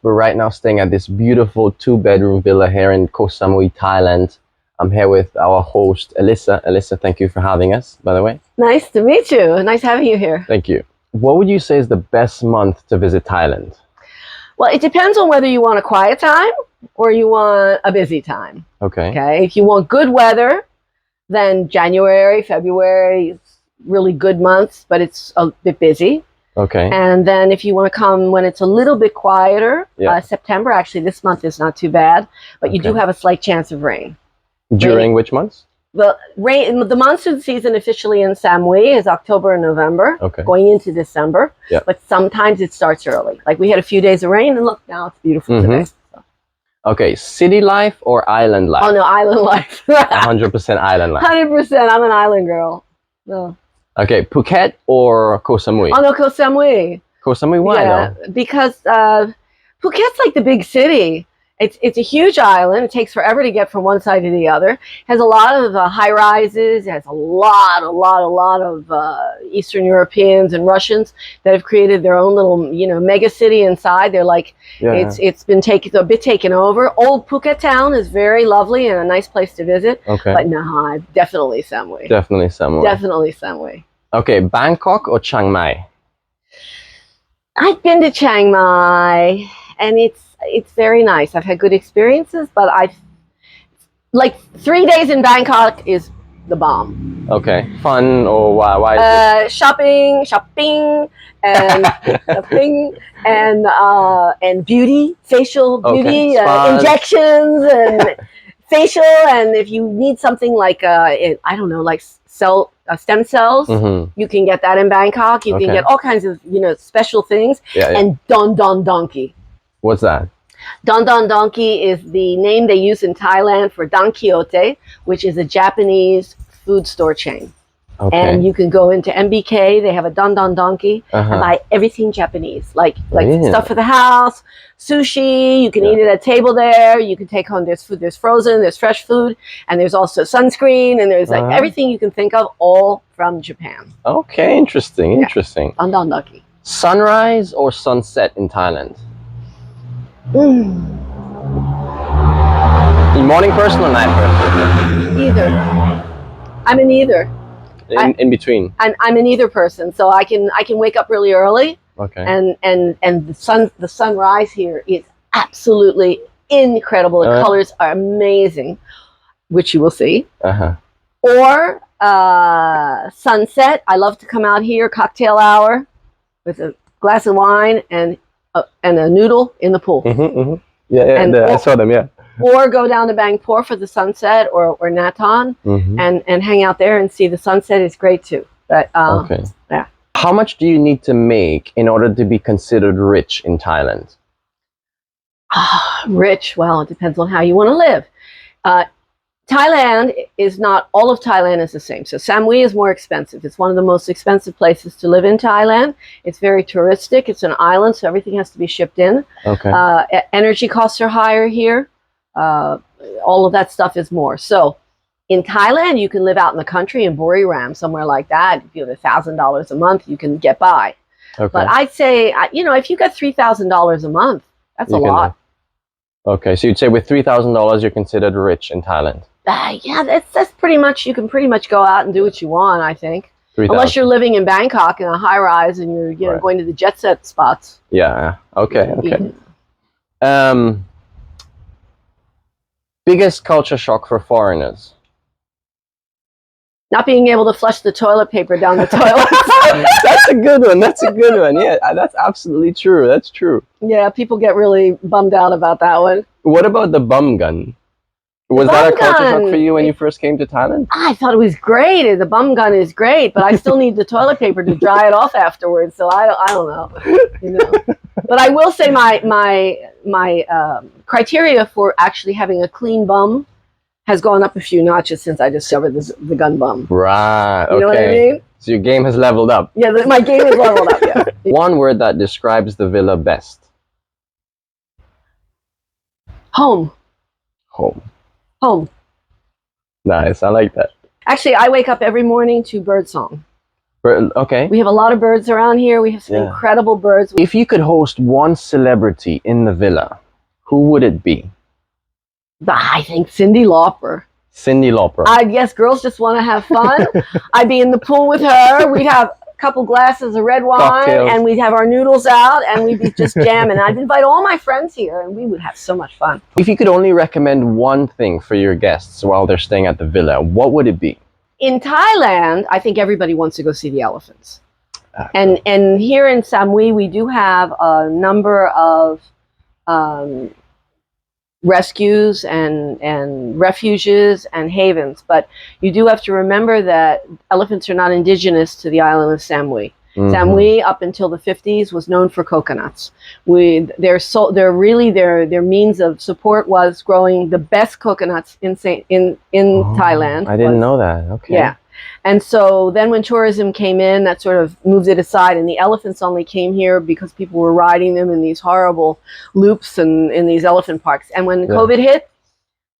We're right now staying at this beautiful two-bedroom villa here in Koh Samui, Thailand. I'm here with our host, Alyssa. Alyssa, thank you for having us, by the way. Nice to meet you. Nice having you here. Thank you. What would you say is the best month to visit Thailand? Well, it depends on whether you want a quiet time or you want a busy time. Okay. Okay. If you want good weather, then January, February is really good months, but it's a bit busy. Okay. And then if you want to come when it's a little bit quieter, September, actually this month is not too bad, but you do have a slight chance of rain. During which months? Well, the monsoon season officially in Samui is October and November, going into December. Yeah. But sometimes it starts early. Like we had a few days of rain, and look, now it's beautiful today. So. Okay, city life or island life? Oh no, island life. 100% island life. 100%. I'm an island girl. No. Okay, Phuket or Koh Samui? Oh no, Koh Samui. Koh Samui, why though? Because Phuket's like the big city. It's a huge island. It takes forever to get from one side to the other. It has a lot of high rises. It has a lot of Eastern Europeans and Russians that have created their own little, mega city inside. They're like, it's been a bit taken over. Old Phuket town is very lovely and a nice place to visit. Okay. But no, definitely Samui. Definitely Samui. Definitely Samui. Okay, Bangkok or Chiang Mai? I've been to Chiang Mai, and it's very nice. I've had good experiences, but like 3 days in Bangkok is the bomb. Okay, fun or why is it? Shopping, and shopping, and beauty, facial beauty, injections, and facial. And if you need something like like stem cells, you can get that in Bangkok. You can get all kinds of special things. And Don Don Donkey. What's that? Don Don Donkey is the name they use in Thailand for Don Quixote, which is a Japanese food store chain. Okay. And you can go into MBK. They have a Don Don Donkey and buy everything Japanese, like stuff for the house, sushi. You can eat it at table there. You can take home. There's food. There's frozen. There's fresh food, and there's also sunscreen, and there's like everything you can think of, all from Japan. Okay, interesting. Don Don Donkey. Sunrise or sunset in Thailand? Morning person or night person? Either. I'm an either. In between. I'm an either person, so I can wake up really early. Okay. And the sunrise here is absolutely incredible. The colors are amazing, which you will see. Or sunset. I love to come out here, cocktail hour, with a glass of wine and a noodle in the pool. I saw them. Or go down to Bangpor for the sunset, or Naton, and hang out there and see the sunset is great too. But yeah. How much do you need to make in order to be considered rich in Thailand? Rich? Well, it depends on how you want to live. Thailand is not, all of Thailand is the same. So Samui is more expensive. It's one of the most expensive places to live in Thailand. It's very touristic. It's an island, so everything has to be shipped in. Okay. Energy costs are higher here. All of that stuff is more. So in Thailand, you can live out in the country in Buriram, somewhere like that. If you have $1,000 a month, you can get by. Okay. But I'd say, if you got $3,000 a month, that's a lot. Okay, so you'd say with $3,000, you're considered rich in Thailand. Yeah, that's pretty much, you can pretty much go out and do what you want, I think. 3, unless you're living in Bangkok in a high rise and you're going to the jet set spots. Yeah, okay. Biggest culture shock for foreigners? Not being able to flush the toilet paper down the toilet. That's a good one. Yeah, that's absolutely true. That's true. Yeah, people get really bummed out about that one. What about the bum gun? Was that a culture shock for you when you first came to Thailand? I thought it was great. The bum gun is great, but I still need the toilet paper to dry it off afterwards. So I don't know. But I will say my criteria for actually having a clean bum has gone up a few notches since I discovered the gun bum. Right. You know what I mean? So your game has leveled up. Yeah, my game has leveled up. Yeah. One word that describes the villa best. Home. Nice, I like that. Actually, I wake up every morning to birdsong. Okay. We have a lot of birds around here. We have some incredible birds. If you could host one celebrity in the villa, who would it be? I think Cyndi Lauper. Cyndi Lauper. Yes, girls just want to have fun. I'd be in the pool with her. We'd have a couple glasses of red wine, cocktails, and we'd have our noodles out, and we'd be just jamming. I'd invite all my friends here, and we would have so much fun. If you could only recommend one thing for your guests while they're staying at the villa, what would it be? In Thailand, I think everybody wants to go see the elephants. And here in Samui, we do have a number of rescues and refuges and havens, but you do have to remember that elephants are not indigenous to the island of Samui. Samui, up until the 50s, was known for coconuts. Their means of support was growing the best coconuts in Thailand. I didn't know that. Okay. Yeah. And so then when tourism came in, that sort of moved it aside, and the elephants only came here because people were riding them in these horrible loops and in these elephant parks. And when COVID hit,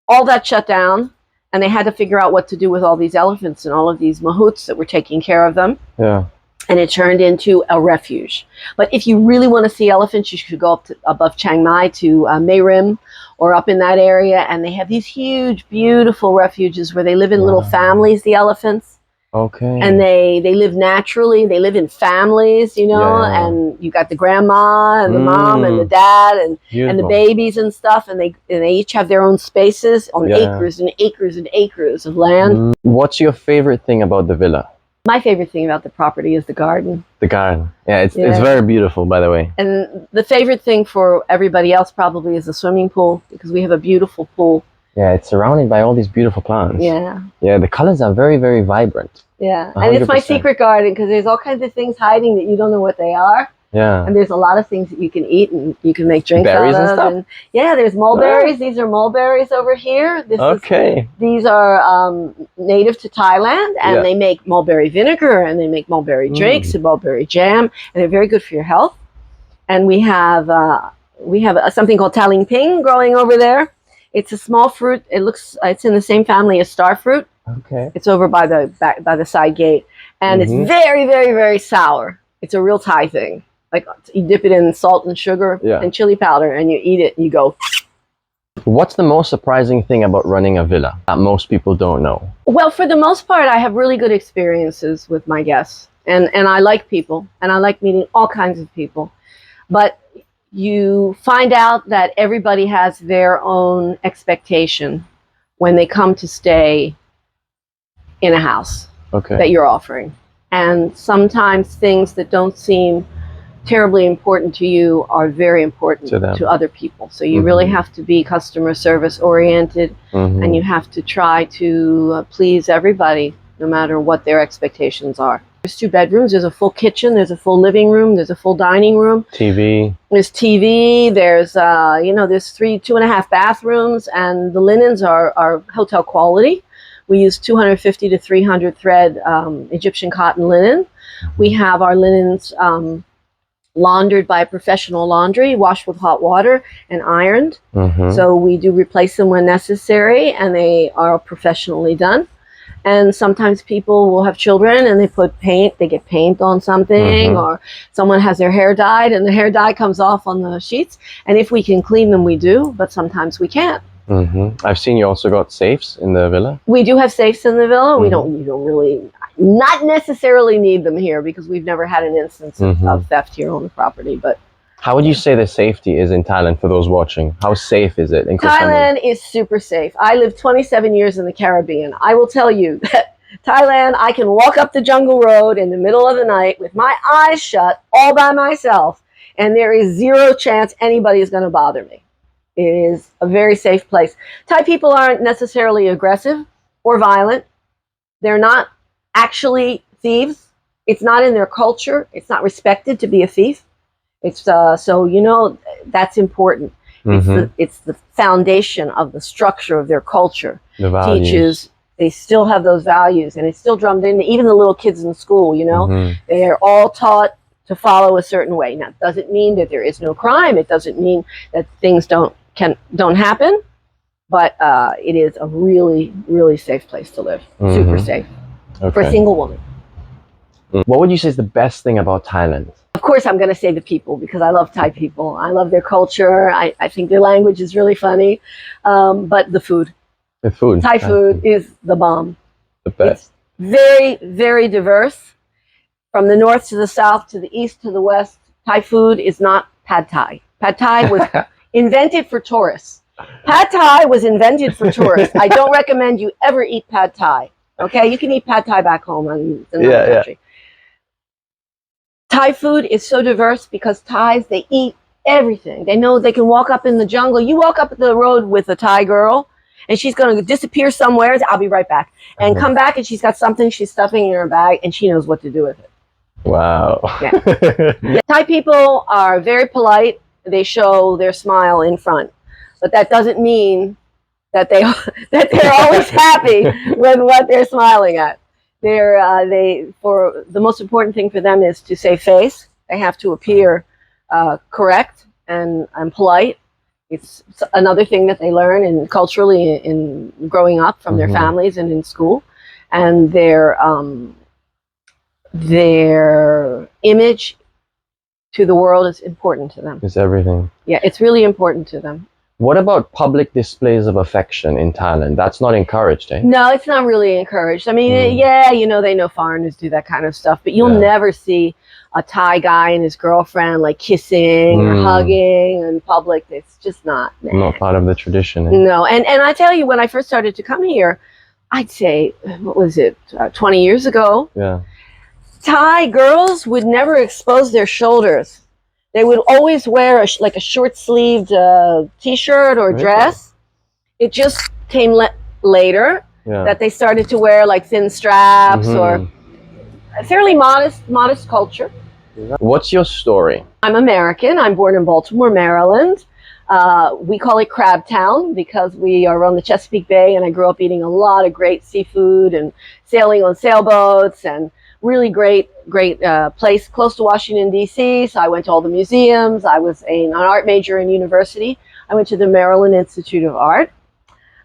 all that shut down, and they had to figure out what to do with all these elephants and all of these mahouts that were taking care of them. Yeah. And it turned into a refuge. But if you really want to see elephants, you should go up above Chiang Mai to Maenam, or up in that area, and they have these huge, beautiful refuges where they live in little families, the elephants. Okay. And they live naturally. They live in families, you know, and you got the grandma and the mom and the dad and the babies and stuff, and they each have their own spaces on acres and acres and acres of land. What's your favorite thing about the villa? My favorite thing about the property is the garden. The garden. Yeah, it's very beautiful, by the way. And the favorite thing for everybody else probably is the swimming pool, because we have a beautiful pool. Yeah, it's surrounded by all these beautiful plants. Yeah. Yeah, the colors are very, very vibrant. Yeah, 100%. And it's my secret garden, because there's all kinds of things hiding that you don't know what they are. Yeah. And there's a lot of things that you can eat and you can make drinks berries out of. And stuff? And yeah, there's mulberries. These are mulberries over here. These are native to Thailand, and they make mulberry vinegar, and they make mulberry drinks and mulberry jam, and they're very good for your health. And we have something called taling ping growing over there. It's a small fruit. It's in the same family as star fruit. Okay. It's over by the side gate, and it's very, very, very sour. It's a real Thai thing. Like, you dip it in salt and sugar and chili powder, and you eat it, and you go. What's the most surprising thing about running a villa that most people don't know? Well, for the most part, I have really good experiences with my guests, and I like people, and I like meeting all kinds of people. But you find out that everybody has their own expectation when they come to stay in a house that you're offering. And sometimes things that don't seem terribly important to you are very important to other people. So you really have to be customer service oriented, and you have to try to please everybody, no matter what their expectations are. There's 2 bedrooms. There's a full kitchen. There's a full living room. There's a full dining room. TV. There's TV. There's there's 2.5 bathrooms, and the linens are hotel quality. We use 250 to 300 thread Egyptian cotton linen. We have our linens laundered by professional laundry, washed with hot water and ironed. So we do replace them when necessary, and they are professionally done. And sometimes people will have children and they get paint on something, or someone has their hair dyed and the hair dye comes off on the sheets. And if we can clean them, we do, but sometimes we can't. I've seen you also got safes in the villa. We do have safes in the villa. We don't really, not necessarily need them here, because we've never had an instance of theft here on the property. But how would you say the safety is in Thailand for those watching? How safe is it in Koh Samui? Thailand is super safe. I lived 27 years in the Caribbean. I will tell you that Thailand, I can walk up the jungle road in the middle of the night with my eyes shut all by myself, and there is zero chance anybody is going to bother me. It is a very safe place. Thai people aren't necessarily aggressive or violent. They're not actually thieves. It's not in their culture. It's not respected to be a thief. It's so that's important. It's the foundation of the structure of their culture. The values. Teaches. They still have those values, and it's still drummed in. Even the little kids in school, they are all taught to follow a certain way. Now, it doesn't mean that there is no crime. It doesn't mean that things don't happen, but it is a really, really safe place to live. Super safe for a single woman. What would you say is the best thing about Thailand? Of course, I'm going to say the people, because I love Thai people. I love their culture. I think their language is really funny. But the food. The food. Thai food is the bomb. The best. It's very, very diverse. From the north to the south, to the east to the west, Thai food is not pad Thai. Pad Thai was invented for tourists. Pad Thai was invented for tourists. I don't recommend you ever eat pad Thai. Okay, you can eat pad Thai back home in another country. Thai food is so diverse because Thais, they eat everything. They know they can walk up in the jungle. You walk up the road with a Thai girl, and she's going to disappear somewhere. I'll be right back. And come back, and she's got something she's stuffing in her bag, and she knows what to do with it. Wow. Yeah. Thai people are very polite. They show their smile in front. But that doesn't mean that they're always happy with what they're smiling at. For the most important thing for them is to save face. They have to appear correct and polite. It's another thing that they learn culturally in growing up from their families and in school. And their image to the world is important to them. It's everything. Yeah, it's really important to them. What about public displays of affection in Thailand? That's not encouraged, eh? No, it's not really encouraged. I mean, yeah, they know foreigners do that kind of stuff, but you'll never see a Thai guy and his girlfriend like kissing or hugging in public. It's just not. Not part of the tradition. Eh? No, and I tell you, when I first started to come here, I'd say, what was it, 20 years ago? Yeah. Thai girls would never expose their shoulders. They would always wear a short-sleeved T-shirt or dress. It just came later that they started to wear like thin straps or a fairly modest culture. What's your story? I'm American. I'm born in Baltimore, Maryland. We call it Crab Town because we are on the Chesapeake Bay, and I grew up eating a lot of great seafood and sailing on sailboats and really great place close to Washington, D.C. So I went to all the museums. I was an art major in university. I went to the Maryland Institute of Art.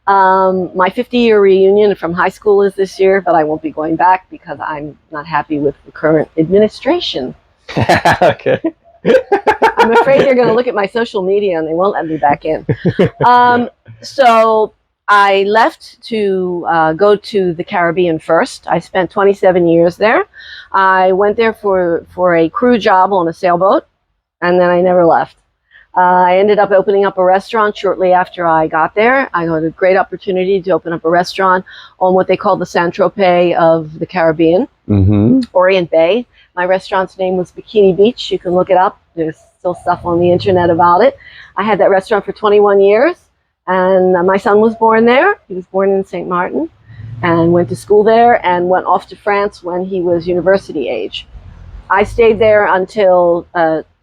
My 50-year reunion from high school is this year, but I won't be going back because I'm not happy with the current administration. Okay. I'm afraid they're going to look at my social media and they won't let me back in. So I left to go to the Caribbean first. I spent 27 years there. I went there for a crew job on a sailboat, and then I never left. I ended up opening up a restaurant shortly after I got there. I got a great opportunity to open up a restaurant on what they call the Saint-Tropez of the Caribbean, Orient Bay. My restaurant's name was Bikini Beach. You can look it up. There's still stuff on the internet about it. I had that restaurant for 21 years. And my son was born there. He was born in St. Martin and went to school there and went off to France when he was university age. I stayed there until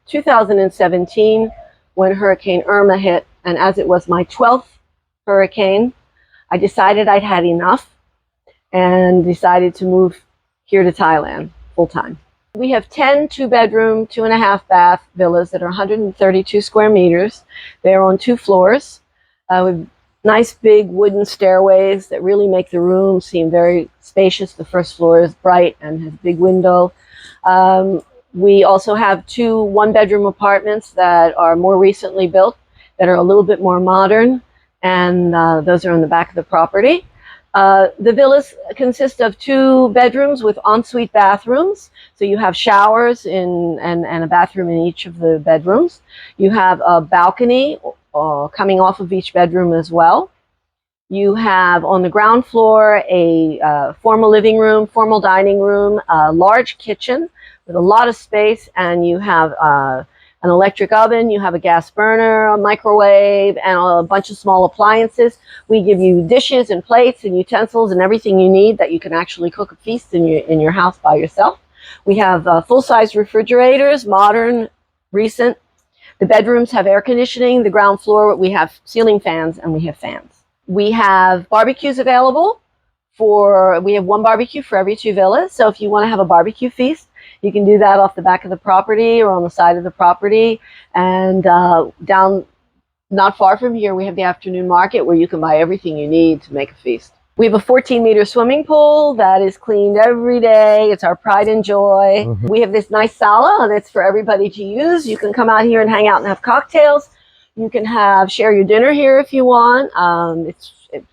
2017 when Hurricane Irma hit. And as it was my 12th hurricane, I decided I'd had enough and decided to move here to Thailand full time. We have 10 two-bedroom, 2.5-bath villas that are 132 square meters. They're on 2 floors. With nice big wooden stairways that really make the room seem very spacious. The first floor is bright and has a big window. We also have 2 one-bedroom apartments that are more recently built that are a little bit more modern, and those are on the back of the property. The villas consist of 2 bedrooms with ensuite bathrooms. So you have showers and a bathroom in each of the bedrooms. You have a balcony coming off of each bedroom as well. You have on the ground floor a formal living room, formal dining room, a large kitchen with a lot of space, and you have an electric oven, you have a gas burner, a microwave, and a bunch of small appliances. We give you dishes and plates and utensils and everything you need that you can actually cook a feast in your house by yourself. We have full-size refrigerators, modern, recent. The bedrooms have air conditioning. The ground floor, we have ceiling fans and we have fans. We have barbecues available. We have 1 barbecue for every 2 villas. So if you want to have a barbecue feast, you can do that off the back of the property or on the side of the property. And down, not far from here, we have the afternoon market where you can buy everything you need to make a feast. We have a 14-meter swimming pool that is cleaned every day. It's our pride and joy. We have this nice sala that's for everybody to use. You can come out here and hang out and have cocktails. You can share your dinner here if you want.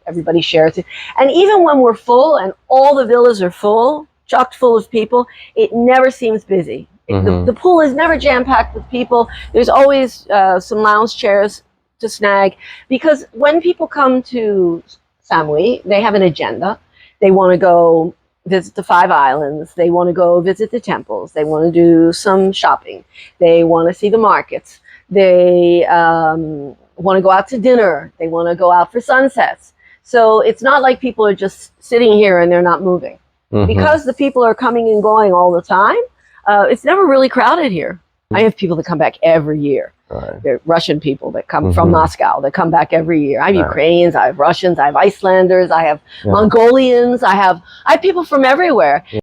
Everybody shares it. And even when we're full and all the villas are full, chocked full of people, it never seems busy. The pool is never jam-packed with people. There's always some lounge chairs to snag, because when people come to Samui, they have an agenda. They want to go visit the 5 islands. They want to go visit the temples. They want to do some shopping. They want to see the markets. They want to go out to dinner. They want to go out for sunsets. So it's not like people are just sitting here and they're not moving. Because the people are coming and going all the time, it's never really crowded here. I have people that come back every year. Right. They're Russian people that come from Moscow that come back every year. I have Ukrainians, I have Russians, I have Icelanders, I have Mongolians, I have people from everywhere.